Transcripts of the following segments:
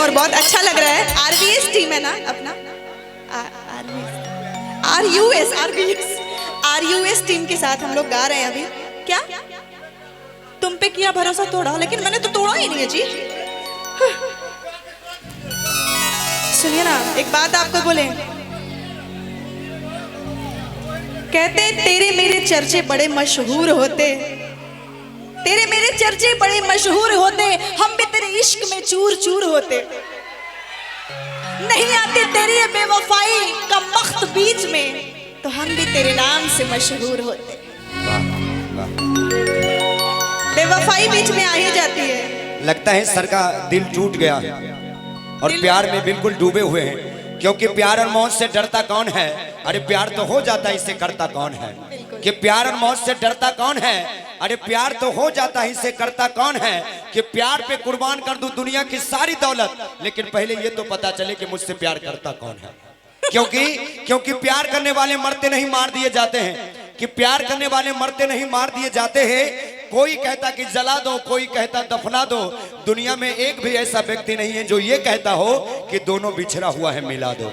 और बहुत अच्छा लग रहा है। आरवीएस टीम है ना अपना, आरयूएस टीम के साथ हम लोग गा रहे हैं अभी। क्या तुम पे किया भरोसा तोड़ा, लेकिन मैंने तो तोड़ा ही नहीं है जी। सुनिए ना, एक बात आपको बोले, कहते तेरे मेरे चर्चे बड़े मशहूर होते, तेरे मेरे चर्चे बड़े मशहूर होते, हम भी तेरे इश्क में चूर चूर होते। नहीं आती तेरी ये बेवफाई का मख्त बीच में, तो हम भी तेरे नाम से मशहूर होते। बेवफाई बीच में आ ही जाती है। लगता है सर का दिल टूट गया और प्यार में बिल्कुल डूबे हुए हैं, क्योंकि प्यार और मौत से डरता कौन है? अरे प्यार तो हो जाता है, इससे करता कौन है? कि प्यार और मौत से डरता कौन है? अरे प्यार तो हो जाता है, इससे करता कौन है? कि प्यार पे कुर्बान कर दूं दुनिया की सारी दौलत, लेकिन पहले ये तो पता चले कि मुझसे प्यार करता कौन है। क्योंकि प्यार करने वाले मरते नहीं मार दिए जाते हैं, कि प्यार करने वाले मरते नहीं मार दिए जाते हैं। कोई कहता कि जला दो, कोई कहता दफना दो, दुनिया में एक भी ऐसा व्यक्ति नहीं है जो ये कहता हो कि दोनों बिछड़ा हुआ है मिला दो।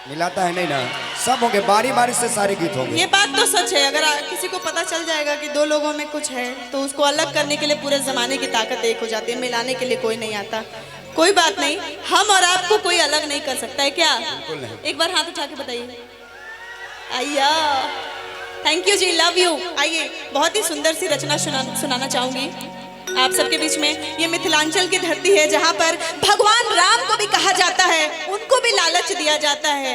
मिलाता है नहीं ना, सब होंगे, बारी बारी से सारे गीत होंगे। ये बात तो सच है। अगर किसी को पता चल जाएगा कि दो लोगों में कुछ है, तो उसको अलग करने के लिए पूरे जमाने की ताकत एक हो जाती है, मिलाने के लिए कोई नहीं आता। कोई बात नहीं, हम और आपको कोई अलग नहीं कर सकता है क्या? एक बार हाथ उठा के बताइए। आइया, थैंक यू जी, लव यू। आइए, बहुत ही सुंदर सी रचना सुनाना चाहूंगी आप सबके बीच में। ये मिथिलांचल की धरती है, जहाँ पर भगवान राम को भी कहा जाता है, उनको भी लालच दिया जाता है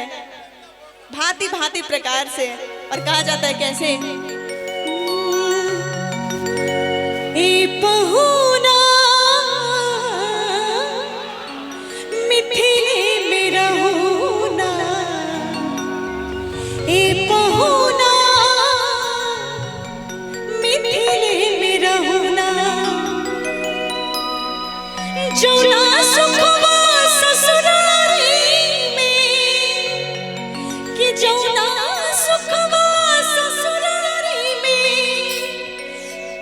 भांति भांति प्रकार से, और कहा जाता है कैसे? ए पहुना मिथिले में रहूना, ए पहुना मिथिले में रहूना, जौना सुखवा ससुरारी में, कि जौना सुखवा ससुरारी में,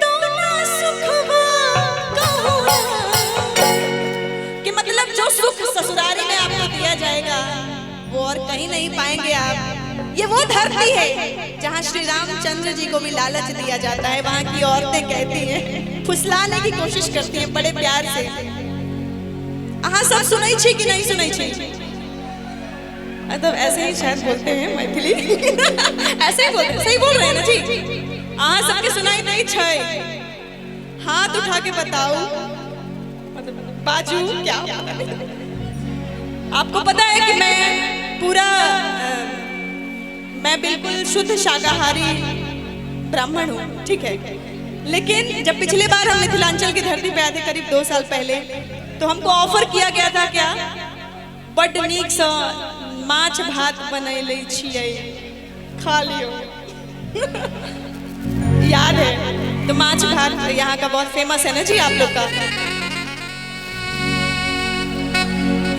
तौना सुखवा कहूना। कि मतलब जो सुख ससुरारी में आपको दिया जाएगा वो और कहीं नहीं पाएंगे आप। ये वो धरती है जहाँ श्री रामचंद्र जी को भी लालच दिया जाता है। वहाँ की औरतें कहती हैं, फुसलाने की कोशिश करती हैं बड़े प्यार से। हाँ, सब सुनाई छी कि नहीं सुनाई छी? मतलब ऐसे ही शायद बोलते हैं मैथिली। ऐसे ही बोलते, सही बोल रहे हैं ना जी? हाँ, सबके सुनाई नहीं छे। हाथ उठा के बताओ, मतलब बाजू क्या? आपको पता है कि मैं बिल्कुल शुद्ध शाकाहारी ब्राह्मण हूँ, ठीक है। लेकिन जब पिछले बार हम मिथिलांचल की धरती पे आए थे, करीब 2 साल पहले, तो हमको ऑफर किया गया था क्या, बड नीक सा माछ भात बनैले छियै, खा लियो। याद है? तो माछ भात यहाँ का बहुत फेमस है ना जी आप लोग का।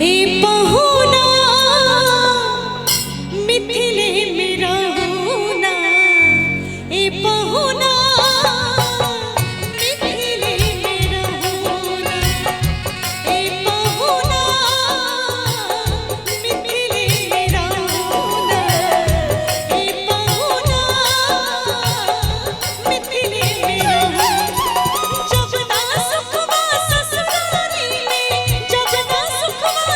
ए पहुना मिथिले में रहूना, ए पहुना मिथिले में रहूना, ए पहुना मिथिले में रहूना, ए पहुना मिथिले में रहूना। जब ना सुखवा ससुरारी में, जब ना सुखवा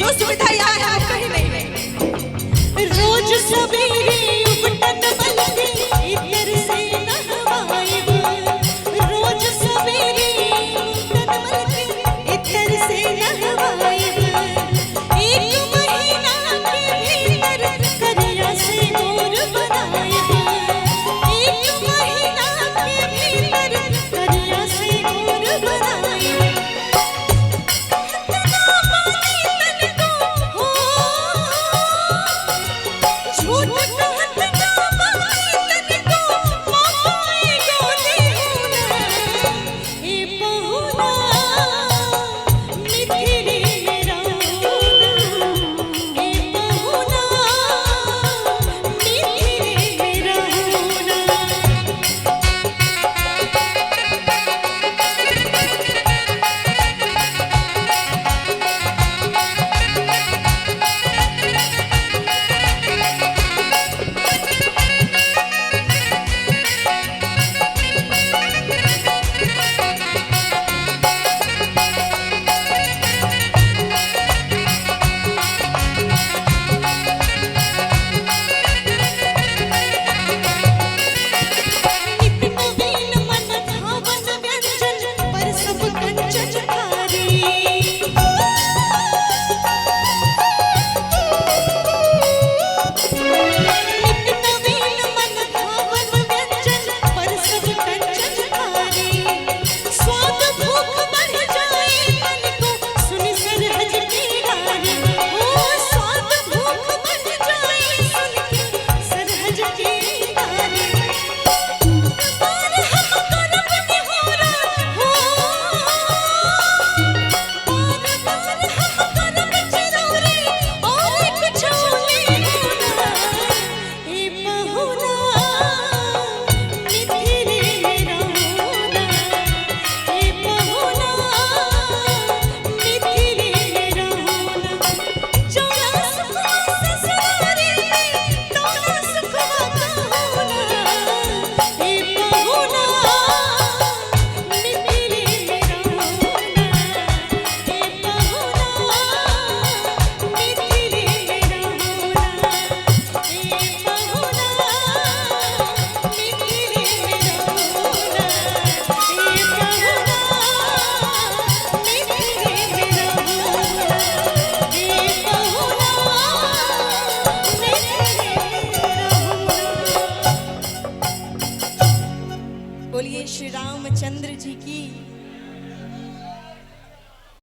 जो सुविधा